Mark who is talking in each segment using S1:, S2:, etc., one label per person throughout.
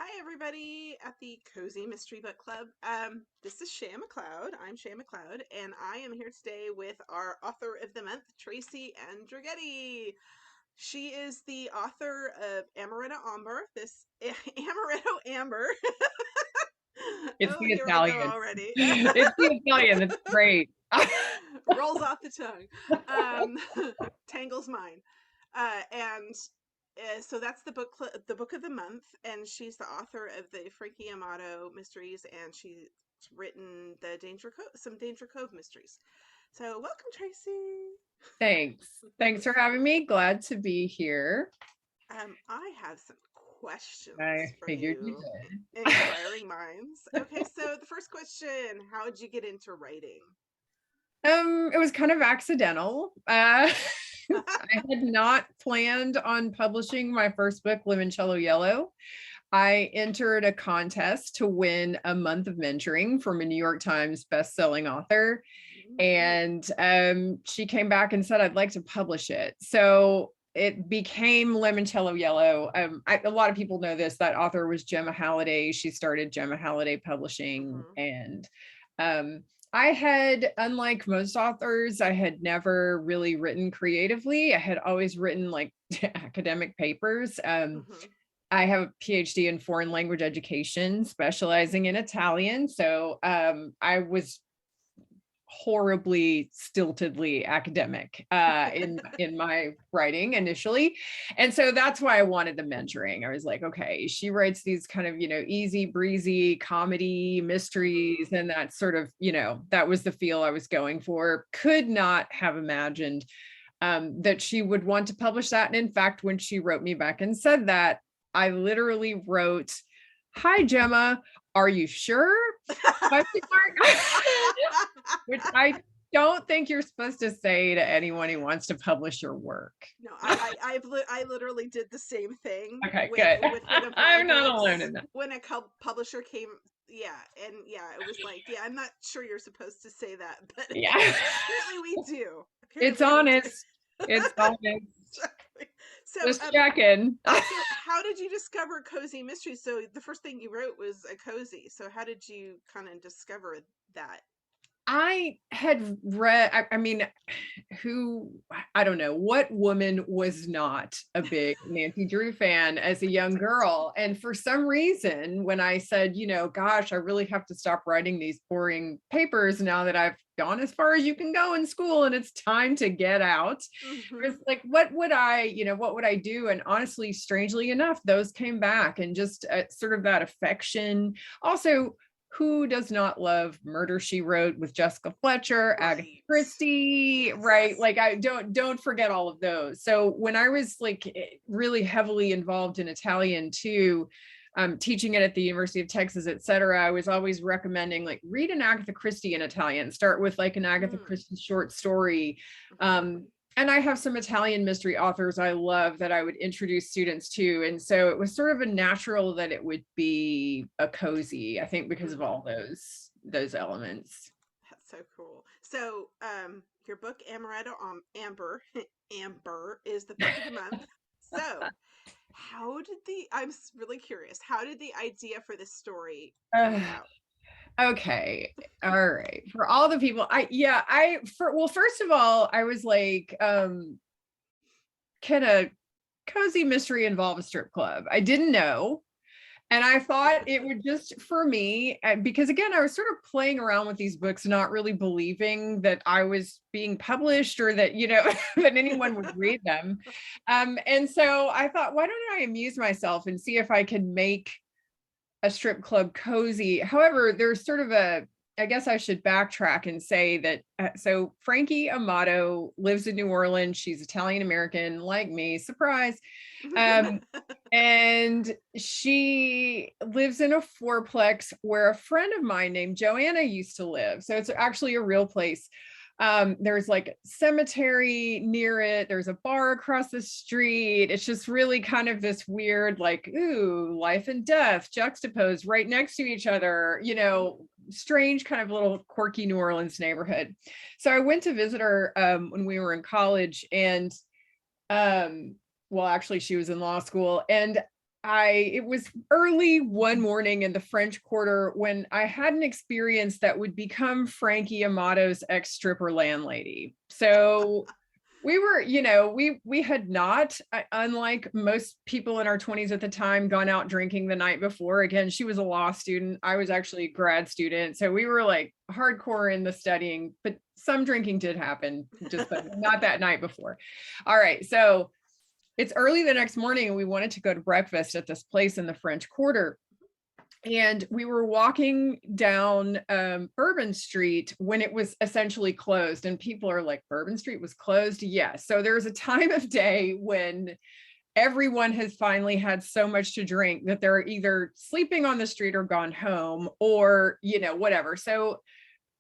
S1: Hi, everybody at the Cozy Mystery Book Club. This is Shay McLeod. I'm Shay McLeod, and I am here today with our author of the month, Traci Andrighetti. She is the author of Amaretto Amber. Amaretto Amber.
S2: It's
S1: Oh,
S2: the
S1: here we go
S2: Italian.
S1: already.
S2: It's the Italian. It's great.
S1: Rolls off the tongue. Um, Tangles mine. And so that's the book of the month, and she's the author of the Frankie Amato mysteries, and she's written the some Danger Cove mysteries. So welcome, Traci.
S2: Thanks. Thanks for having me. Glad to be here.
S1: I have some questions
S2: I
S1: for
S2: figured you
S1: you,
S2: did.
S1: inquiring minds. Okay, so the first question: how did you get into writing?
S2: It was kind of accidental. I had not planned on publishing my first book, Limoncello Yellow. I entered a contest to win a month of mentoring from a New York Times best-selling author. And she came back and said, I'd like to publish it. So it became Limoncello Yellow. A lot of people know this. That author was Gemma Halliday. She started Gemma Halliday Publishing.
S1: Mm-hmm.
S2: And I had, unlike most authors, I had never really written creatively. I had always written like academic papers.
S1: Mm-hmm.
S2: I have a PhD in foreign language education, specializing in Italian. So I was horribly stiltedly academic in my writing initially, and so that's why I wanted the mentoring. I was like, okay, she writes these kind of easy breezy comedy mysteries,
S1: Mm-hmm.
S2: and that's sort of that was the feel I was going for. Could not have imagined that she would want to publish that. And in fact, when she wrote me back and said that, I literally wrote, "Hi Gemma, are you sure?" Question mark. Which I don't think you're supposed to say to anyone who wants to publish your work.
S1: No, I literally did the same thing
S2: Okay,
S1: with
S2: good.
S1: one of my
S2: I'm not alone
S1: books
S2: in that.
S1: when a publisher came. Yeah, and yeah, it was like, yeah, I'm not sure you're supposed to say that, but
S2: Yeah.
S1: apparently we do.
S2: It's
S1: Apparently we do.
S2: honest. It's honest.
S1: Exactly. So,
S2: Just checking.
S1: so how did you discover cozy mysteries? So the first thing you wrote was a cozy. So how did you kind of discover that?
S2: I had read, I mean, I don't know, what woman was not a big Nancy Drew fan as a young girl? And for some reason, when I said, gosh, I really have to stop writing these boring papers now that I've gone as far as you can go in school and it's time to get out.
S1: Mm-hmm.
S2: It's like, what would I do? And honestly, strangely enough, those came back, and just sort of that affection. Also, who does not love Murder She Wrote with Jessica Fletcher, Agatha
S1: Right.
S2: Christie, right?
S1: Yes.
S2: Like, I don't forget all of those. So when I was like really heavily involved in Italian too, teaching it at the University of Texas, et cetera, I was always recommending like read an Agatha Christie in Italian. Start with like an Agatha
S1: Mm.
S2: Christie short story.
S1: Mm-hmm.
S2: And I have some Italian mystery authors I love that I would introduce students to. And so it was sort of a natural that it would be a cozy, I think, because of
S1: Mm-hmm.
S2: all those elements.
S1: That's so cool. So, your book Amaretto Amber Amber is the book of the month. So, really curious. How did the idea for this story come
S2: Uh,
S1: about?
S2: okay. All right. For all the people, first of all, I was like, can a cozy mystery involve a strip club? I didn't know. And I thought it would just, for me, because again, I was sort of playing around with these books, not really believing that I was being published or that, that anyone would read them. And so I thought, why don't I amuse myself and see if I can make a strip club cozy? However, there's sort of I guess I should backtrack and say that, so Frankie Amato lives in New Orleans. She's Italian American, like me, surprise. Um, and she lives in a fourplex where a friend of mine named Joanna used to live. So it's actually a real place. There's like a cemetery near it. There's a bar across the street. It's just really kind of this weird, like, ooh, life and death juxtaposed right next to each other, strange kind of little quirky New Orleans neighborhood. So I went to visit her when we were in college, and well, actually, she was in law school, and it was early one morning in the French Quarter when I had an experience that would become Frankie Amato's ex-stripper landlady. So we were, we had not, unlike most people in our 20s at the time, gone out drinking the night before. Again, she was a law student. I was actually a grad student. So we were like hardcore in the studying, but some drinking did happen, just not that night before. All right. So it's early the next morning and we wanted to go to breakfast at this place in the French Quarter. And we were walking down Bourbon Street when it was essentially closed. And people are like, Bourbon Street was closed? Yes. So there's a time of day when everyone has finally had so much to drink that they're either sleeping on the street or gone home or, whatever. So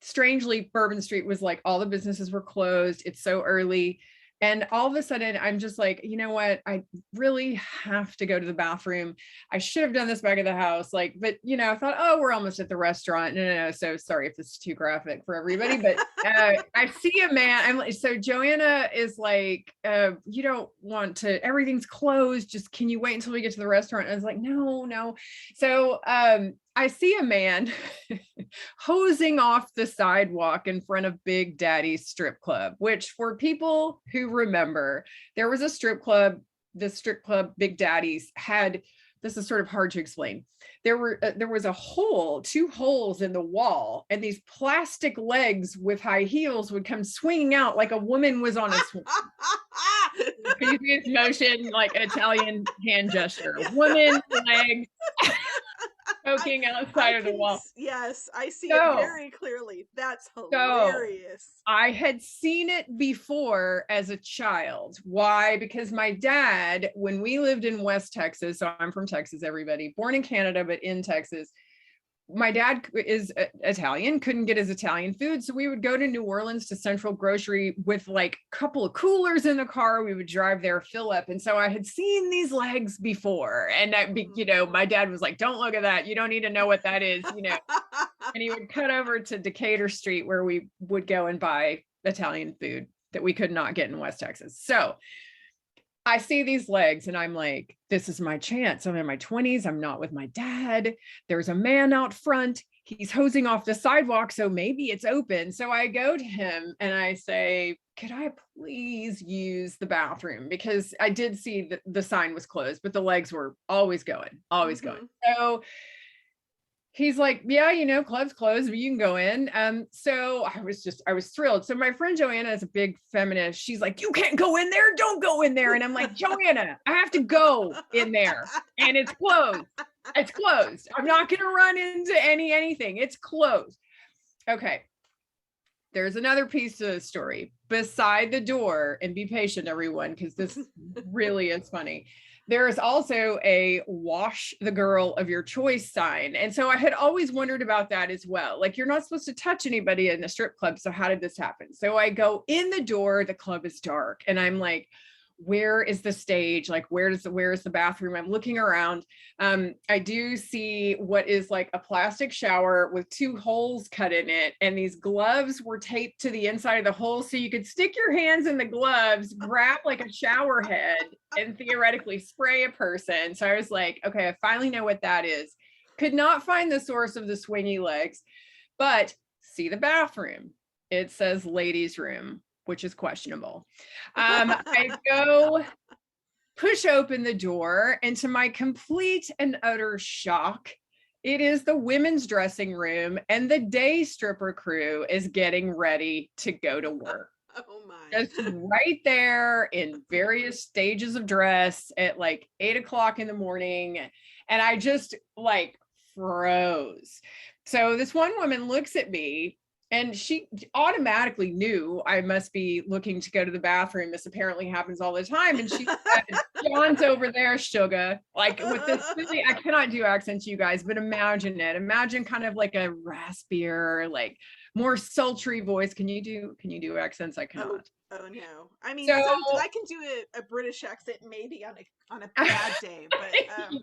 S2: strangely, Bourbon Street was like all the businesses were closed. It's so early. And all of a sudden, I'm just like, you know what? I really have to go to the bathroom. I should have done this back at the house. But I thought, oh, we're almost at the restaurant. No. So sorry if this is too graphic for everybody, but I see a man. So Joanna is like, you don't want to, everything's closed. Just, can you wait until we get to the restaurant? And I was like, no. So I see a man hosing off the sidewalk in front of Big Daddy's strip club, which for people who remember, there was a strip club, the strip club Big Daddy's had, this is sort of hard to explain. There was a hole, 2 holes in the wall, and these plastic legs with high heels would come swinging out like a woman was on a swing. Previous motion, like an Italian hand gesture. Woman legs poking outside of the wall.
S1: Yes, I see it very clearly. That's hilarious.
S2: So, I had seen it before as a child. Why? Because my dad, when we lived in West Texas, so I'm from Texas, everybody, born in Canada, but in Texas, my dad is Italian, couldn't get his Italian food. So we would go to New Orleans to Central Grocery with like a couple of coolers in the car. We would drive there, fill up. And so I had seen these legs before. And, my dad was like, don't look at that. You don't need to know what that is, And he would cut over to Decatur Street where we would go and buy Italian food that we could not get in West Texas. So I see these legs and I'm like, this is my chance. I'm in my 20s. I'm not with my dad. There's a man out front. He's hosing off the sidewalk. So maybe it's open. So I go to him and I say, could I please use the bathroom? Because I did see that the sign was closed, but the legs were always going. So he's like, yeah, club's closed, but you can go in. So I was thrilled. So my friend Joanna is a big feminist. She's like, you can't go in there. Don't go in there. And I'm like, Joanna, I have to go in there and it's closed. It's closed. I'm not going to run into anything. It's closed. Okay. There's another piece to the story beside the door, and be patient, everyone, because this really is funny. There is also a wash the girl of your choice sign. And so I had always wondered about that as well. Like, you're not supposed to touch anybody in a strip club. So how did this happen? So I go in the door, the club is dark. And I'm like, where is the stage? Like, where is the bathroom? I'm looking around. I do see what is like a plastic shower with 2 holes cut in it. And these gloves were taped to the inside of the hole. So you could stick your hands in the gloves, grab like a shower head and theoretically spray a person. So I was like, okay, I finally know what that is. Could not find the source of the swingy legs, but see the bathroom. It says ladies' room, which is questionable. I go push open the door, and to my complete and utter shock, it is the women's dressing room, and the day stripper crew is getting ready to go to work.
S1: Oh my.
S2: Just right there in various stages of dress at like 8:00 in the morning. And I just like froze. So this one woman looks at me, and she automatically knew I must be looking to go to the bathroom. This apparently happens all the time. And she said, John's over there, sugar. Like with this, I cannot do accents, you guys, but imagine it. Imagine kind of like a raspier, like more sultry voice. Can you do accents? I cannot.
S1: Oh no. I mean,
S2: So
S1: I can do a British accent maybe on a bad day, but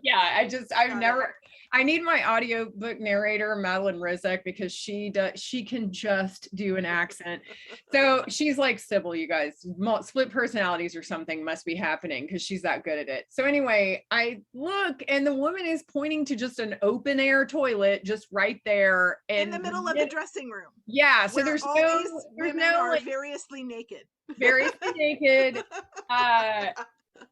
S2: yeah, I've
S1: not ever.
S2: never, I need my audiobook narrator, Madeline Rizek, because she can just do an accent. So she's like Sybil, you guys, split personalities or something must be happening because she's that good at it. So anyway, I look and the woman is pointing to just an open air toilet just right there.
S1: In the
S2: And
S1: middle of the dressing room,
S2: yeah, so
S1: where all these
S2: there's
S1: women
S2: no
S1: are
S2: like
S1: variously naked.
S2: variously naked. Uh,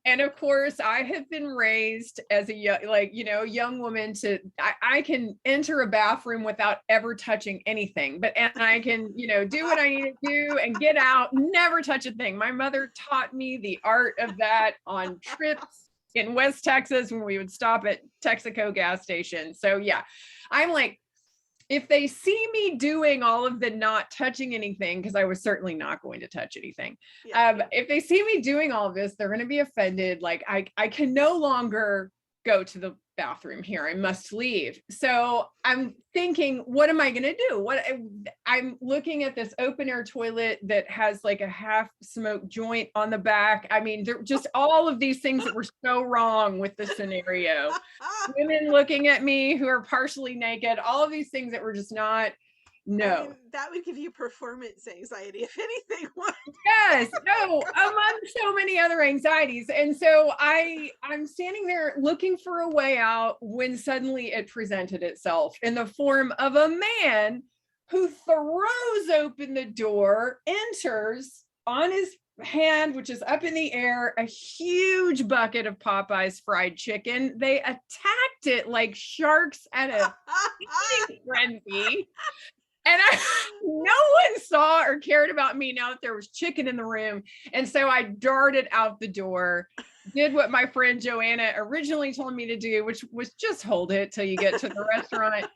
S2: and of course I have been raised as a young, like, you know, young woman to I can enter a bathroom without ever touching anything, but and I can, you know, do what I need to do and get out, never touch a thing. My mother taught me the art of that on trips in West Texas when we would stop at Texaco gas station. So yeah, I'm like, if they see me doing all of the not touching anything, because I was certainly not going to touch anything.
S1: Yeah.
S2: If they see me doing all of this, they're going to be offended. Like I can no longer go to the bathroom here. I must leave. So I'm thinking, what am I going to do? I'm looking at this open air toilet that has like a half smoked joint on the back. I mean, they're just all of these things that were so wrong with the scenario. Women looking at me who are partially naked, all of these things that were just not,
S1: I
S2: no.
S1: mean, that would give you performance anxiety if anything would.
S2: Yes, no, among so many other anxieties. And so I'm standing there looking for a way out when suddenly it presented itself in the form of a man who throws open the door, enters on his hand, which is up in the air, a huge bucket of Popeye's fried chicken. They attacked it like sharks at a eating frenzy. And no one saw or cared about me now that there was chicken in the room. And so I darted out the door, did what my friend Joanna originally told me to do, which was just hold it till you get to the restaurant.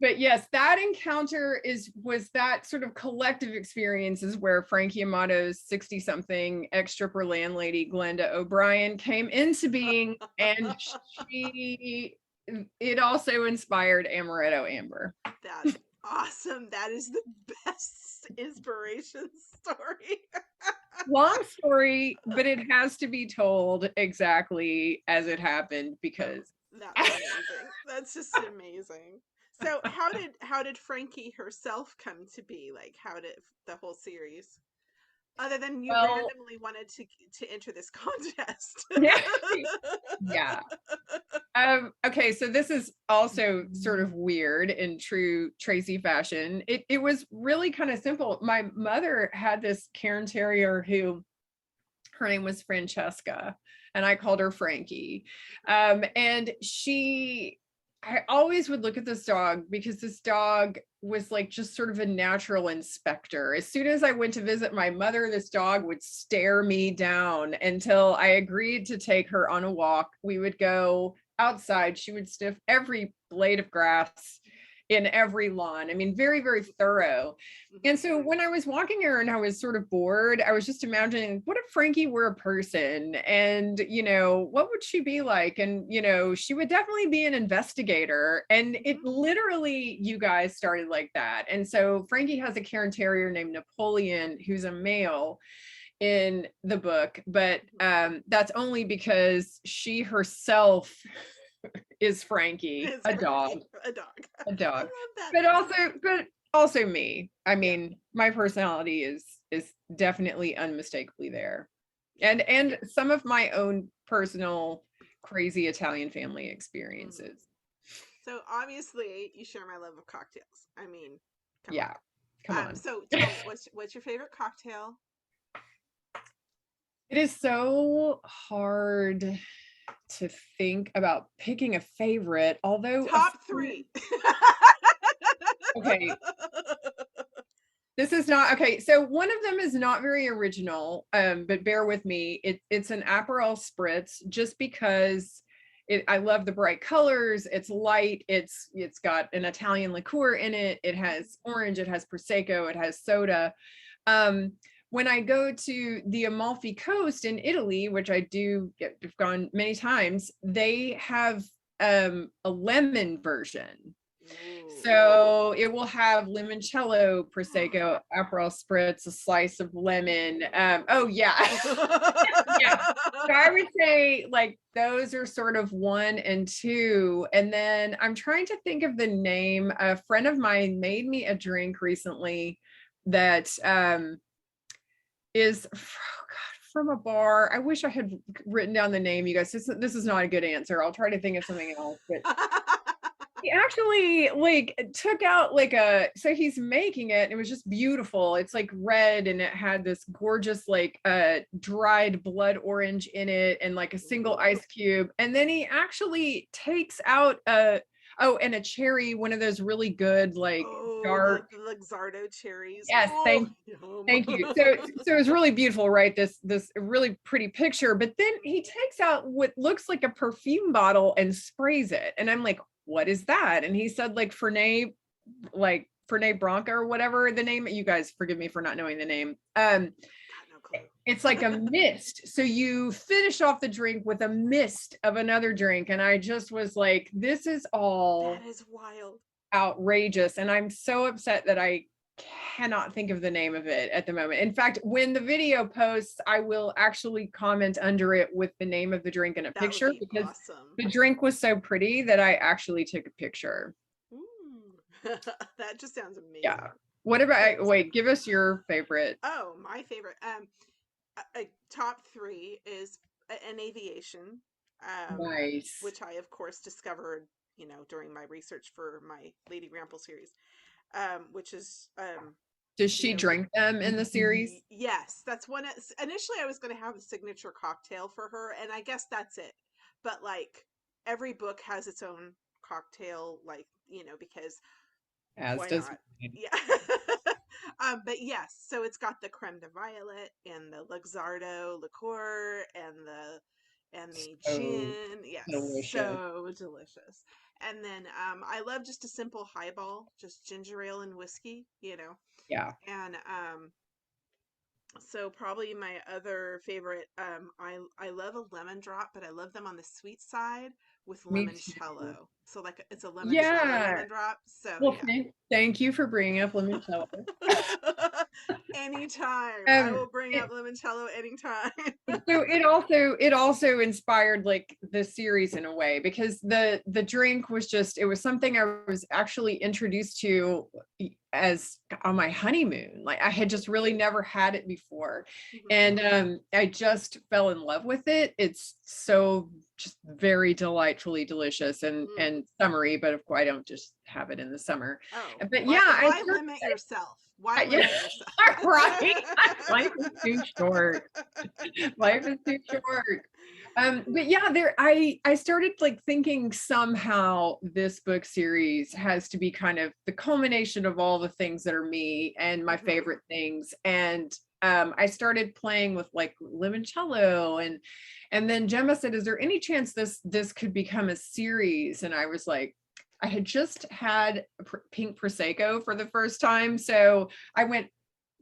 S2: But yes, that encounter was that sort of collective experience is where Frankie Amato's 60-something ex-stripper landlady, Glenda O'Brien, came into being. And it also inspired Amaretto Amber.
S1: That's awesome. That is the best inspiration story.
S2: Long story, but it has to be told exactly as it happened because
S1: that's amazing. That's just amazing. So how did Frankie herself come to be? Like how did the whole series? Other than you
S2: well,
S1: randomly wanted to enter this contest.
S2: yeah, yeah. Okay, so this is also sort of weird in true Traci fashion. It was really kind of simple. My mother had this Cairn Terrier who her name was Francesca, and I called her Frankie. And I always would look at this dog because this dog was like just sort of a natural inspector. As soon as I went to visit my mother, this dog would stare me down until I agreed to take her on a walk. We would go outside. She would sniff every blade of grass in every lawn. I mean, very, very thorough. And so when I was walking her and I was sort of bored, I was just imagining, what if Frankie were a person? And, you know, what would she be like? And, you know, she would definitely be an investigator. And it literally, you guys, started like that. And so Frankie has a Cairn Terrier named Napoleon, who's a male in the book, but that's only because she herself is Frankie, a dog.
S1: A dog.
S2: A dog.
S1: I love that.
S2: But also me. I mean, my personality is definitely unmistakably there. And some of my own personal crazy Italian family experiences.
S1: So obviously you share my love of cocktails. I mean,
S2: yeah. Come on.
S1: So tell me, what's your favorite cocktail?
S2: It is so hard to think about picking a favorite, although
S1: top 3.
S2: Okay. This is not okay. So one of them is not very original, but bear with me. It's an Aperol Spritz, just because I love the bright colors. It's light. It's got an Italian liqueur in it. It has orange. It has prosecco. It has soda. When I go to the Amalfi Coast in Italy, which I've gone many times, they have a lemon version.
S1: Ooh.
S2: So it will have limoncello, prosecco, aperol spritz, a slice of lemon. Oh yeah, yeah. So I would say like those are sort of 1 and 2. And then I'm trying to think of the name. A friend of mine made me a drink recently that is oh God, from a bar. I wish I had written down the name, you guys. This is not a good answer. I'll try to think of something else. But he actually like took out like so he's making it and it was just beautiful. It's like red and it had this gorgeous like dried blood orange in it and like a single ice cube. And then he actually takes out and a cherry, one of those really good like
S1: Oh,
S2: dark.
S1: the Luxardo cherries.
S2: Yes,
S1: Oh, yum.
S2: thank you. So it was really beautiful, right? This really pretty picture, but then he takes out what looks like a perfume bottle and sprays it. And I'm like, what is that? And he said like Fernet Branca or whatever the name. You guys forgive me for not knowing the name.
S1: Got no clue.
S2: It's like a mist. So you finish off the drink with a mist of another drink. And I just was like, this is all
S1: That is wild.
S2: outrageous. And I'm so upset that I cannot think of the name of it at the moment. In fact, when the video posts, I will actually comment under it with the name of the drink and a
S1: That would
S2: picture
S1: be
S2: because
S1: awesome.
S2: the drink was so pretty that I actually took a picture.
S1: Ooh. That just sounds amazing.
S2: Yeah. What about, wait, give us your favorite.
S1: Oh, my favorite. Top 3 is an aviation.
S2: Nice.
S1: Which I of course discovered, during my research for my Lady Grample series. Which is
S2: Does she drink them in the series?
S1: Yes, that's one. Initially, I was going to have a signature cocktail for her, and I guess that's it. But like every book has its own cocktail, like because
S2: As
S1: why
S2: does
S1: not?
S2: mine.
S1: Yeah. But yes, so it's got the creme de violet and the Luxardo liqueur and the
S2: So
S1: gin. Yes,
S2: delicious.
S1: so delicious. And then I love just a simple highball, just ginger ale and whiskey,
S2: Yeah.
S1: And so probably my other favorite, I love a lemon drop, but I love them on the sweet side with
S2: Me too.
S1: limoncello. So like it's a limoncello
S2: Yeah.
S1: lemon drop. So
S2: Well,
S1: yeah.
S2: thank you for bringing up limoncello.
S1: Anytime. I
S2: Um,
S1: will bring up limoncello anytime.
S2: so it also inspired like the series in a way because the drink was just it was something I was actually introduced to as on my honeymoon. Like I had just really never had it before.
S1: Mhm.
S2: And I just fell in love with it. It's so just very delightfully delicious and
S1: Mm.
S2: and summery, but of course I don't just have it in the summer.
S1: Oh,
S2: But yeah, I
S1: why limit yourself? Why
S2: yeah,
S1: limit yourself?
S2: right. Life is too short. Life is too short. But yeah, I started like thinking somehow this book series has to be kind of the culmination of all the things that are me and my
S1: Mhm.
S2: favorite things. And I started playing with like limoncello and then Gemma said, is there any chance this could become a series? And I was like, I had just had pink prosecco for the first time, so I went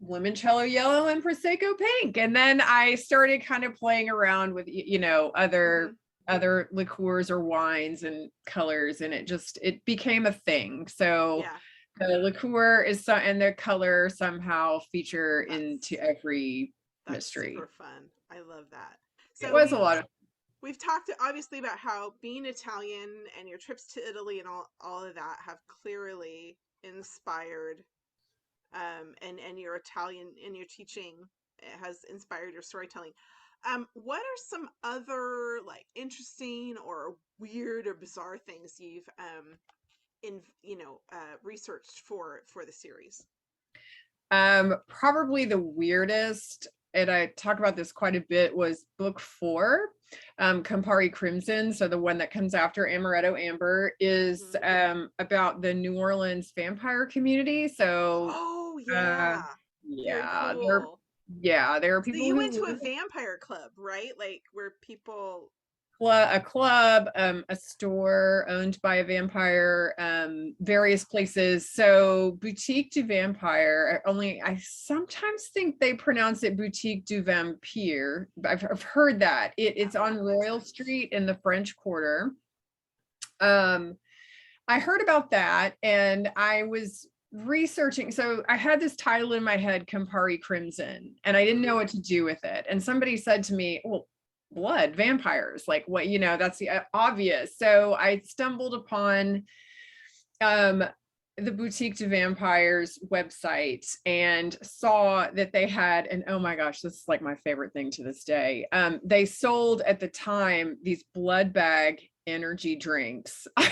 S2: limoncello yellow and prosecco pink, and then I started kind of playing around with
S1: Mhm.
S2: other liqueurs or wines and colors, and it became a thing. So
S1: Yeah,
S2: the liqueur and the color somehow feature
S1: that's
S2: into every
S1: that's
S2: mystery.
S1: super fun. I love that.
S2: It
S1: So
S2: was a lot of
S1: we've talked obviously about how being Italian and your trips to Italy and all of that have clearly inspired and your Italian and your teaching has inspired your storytelling. What are some other like interesting or weird or bizarre things you've researched for the series?
S2: Probably the weirdest, and I talk about this quite a bit, was book 4, Campari Crimson. So the one that comes after Amaretto Amber is about the New Orleans vampire community. So
S1: Oh
S2: uh,
S1: yeah, very
S2: yeah,
S1: cool.
S2: there are
S1: So
S2: people
S1: you went
S2: who
S1: to a
S2: live
S1: vampire club, right? Like where people.
S2: a club, a store owned by a vampire, various places. So Boutique du Vampire, only I sometimes think they pronounce it Boutique du Vampire. I've heard that. It's on
S1: That makes
S2: Royal
S1: sense.
S2: Street in the French Quarter. Um, I heard about that, and I was researching. So I had this title in my head, Campari Crimson, and I didn't know what to do with it. And somebody said to me, well, blood, vampires, like what, that's the obvious. So I stumbled upon the Boutique de Vampires website and saw that they had, and oh my gosh, this is like my favorite thing to this day. They sold at the time these blood bag energy drinks.
S1: Oh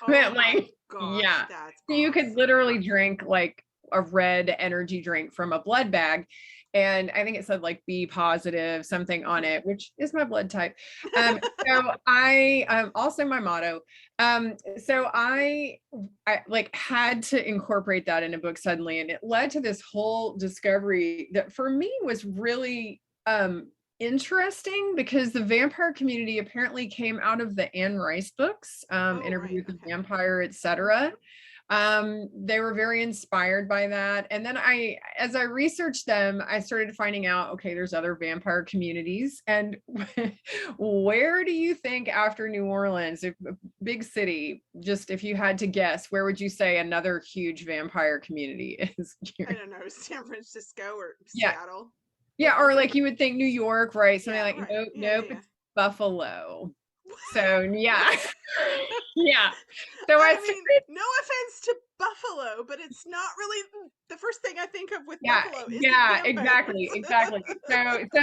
S1: my gosh,
S2: yeah.
S1: that's
S2: So you could
S1: awesome.
S2: literally drink like a red energy drink from a blood bag. And I think it said like B positive, something on it, which is my blood type. So I also my motto. So I like had to incorporate that in a book suddenly, and it led to this whole discovery that for me was really interesting, because the vampire community apparently came out of the Anne Rice books, Interview with the Vampire, etc. They were very inspired by that. And then as I researched them, I started finding out, okay, there's other vampire communities. And where do you think, after New Orleans, if big city, just if you had to guess, where would you say another huge vampire community is?
S1: I don't know, San Francisco or
S2: Yeah.
S1: Seattle.
S2: Yeah, or like you would think New York, right? Something like,
S1: right.
S2: nope, it's Buffalo. So yeah. Yeah. So
S1: I mean, no offense to Buffalo, but it's not really the first thing I think of with Buffalo.
S2: Exactly. So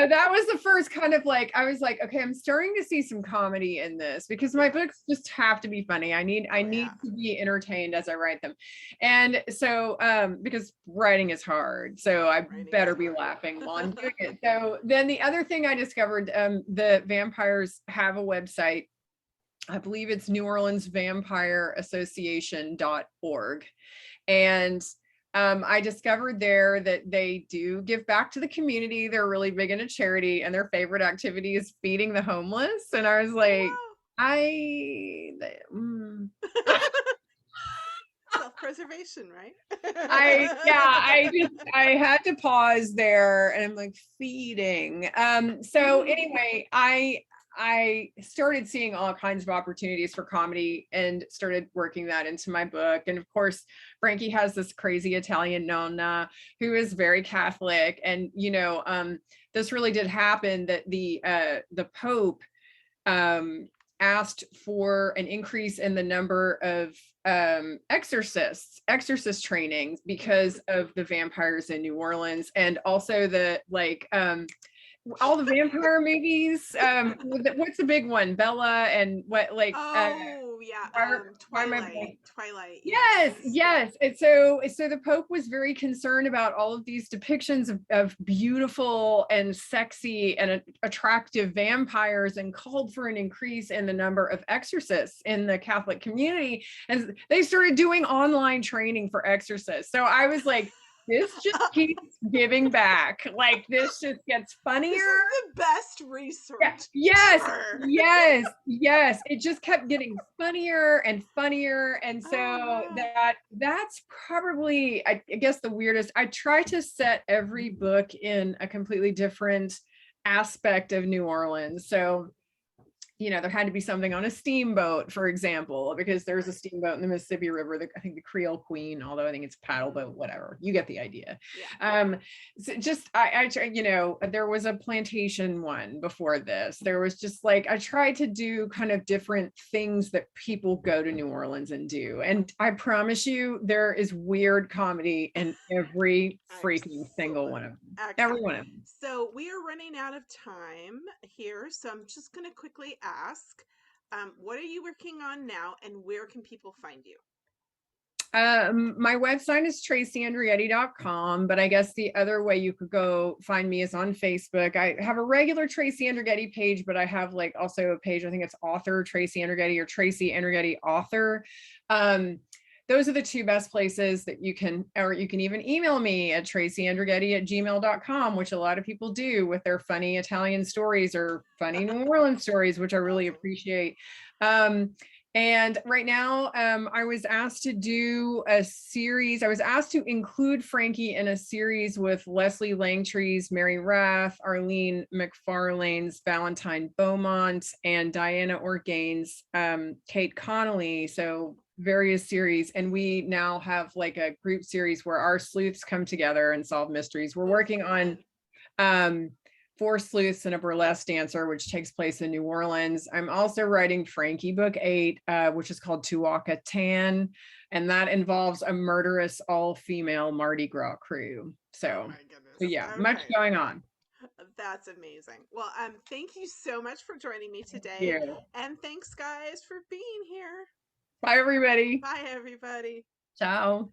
S2: that was the first kind of like, I was like, okay, I'm starting to see some comedy in this, because my books just have to be funny. I need to be entertained as I write them. And so because writing is hard, so I better be laughing while I'm doing it. So then the other thing I discovered, the vampires have a website. I believe it's New Orleans Vampire Association.org. And I discovered there that they do give back to the community. They're really big into charity, and their favorite activity is feeding the homeless. And I was like,
S1: self-preservation, right?
S2: I had to pause there, and I'm like, feeding. So anyway, I started seeing all kinds of opportunities for comedy and started working that into my book. And of course, Frankie has this crazy Italian nonna who is very Catholic. And, this really did happen, that the Pope asked for an increase in the number of exorcist trainings because of the vampires in New Orleans, and also the all the vampire movies. What's the big one? Bella and what, like
S1: Twilight.
S2: Yes. And so the Pope was very concerned about all of these depictions of beautiful and sexy and attractive vampires, and called for an increase in the number of exorcists in the Catholic community. And they started doing online training for exorcists. So I was like, this just keeps giving back. Like, this just gets funnier. This
S1: is the best research.
S2: Yes. It just kept getting funnier and funnier. And so that's probably, I guess, the weirdest. I try to set every book in a completely different aspect of New Orleans. So there had to be something on a steamboat, for example, because there's a steamboat in the Mississippi River, I think the Creole Queen, although I think it's paddle boat, whatever, you get the idea. So just, I there was a plantation one before this. There was just like, I tried to do kind of different things that people go to New Orleans and do. And I promise you, there is weird comedy in every freaking single one of them.
S1: Excellent.
S2: Every one of them.
S1: So we are running out of time here. So I'm just going to quickly ask, what are you working on now, and where can people find you?
S2: My website is traciandrighetti.com, but I guess the other way you could go find me is on Facebook. I have a regular Traci Andrighetti page, but I have also a page, I think it's author Traci Andrighetti or Traci Andrighetti author. Those are the two best places that you can even email me at traciandrighetti@gmail.com, which a lot of people do with their funny Italian stories or funny New Orleans stories, which I really appreciate. And right now, I was asked to do a series. I was asked to include Frankie in a series with Leslie Langtry's Mary Rath, Arlene McFarlane's Valentine Beaumont, and Diana Orgain's Kate Connolly. So various series, and we now have like a group series where our sleuths come together and solve mysteries. We're
S1: Oh,
S2: working on
S1: fun.
S2: Four Sleuths and a Burlesque Dancer, which takes place in New Orleans. I'm also writing Frankie book 8, which is called Tuwaka Tan, and that involves a murderous all-female Mardi Gras crew.
S1: Oh
S2: So
S1: my goodness.
S2: yeah, much
S1: Okay.
S2: going on.
S1: That's amazing. Well, thank you so much for joining me today.
S2: Yeah.
S1: And thanks guys for being here.
S2: Bye everybody.
S1: Bye everybody.
S2: Ciao.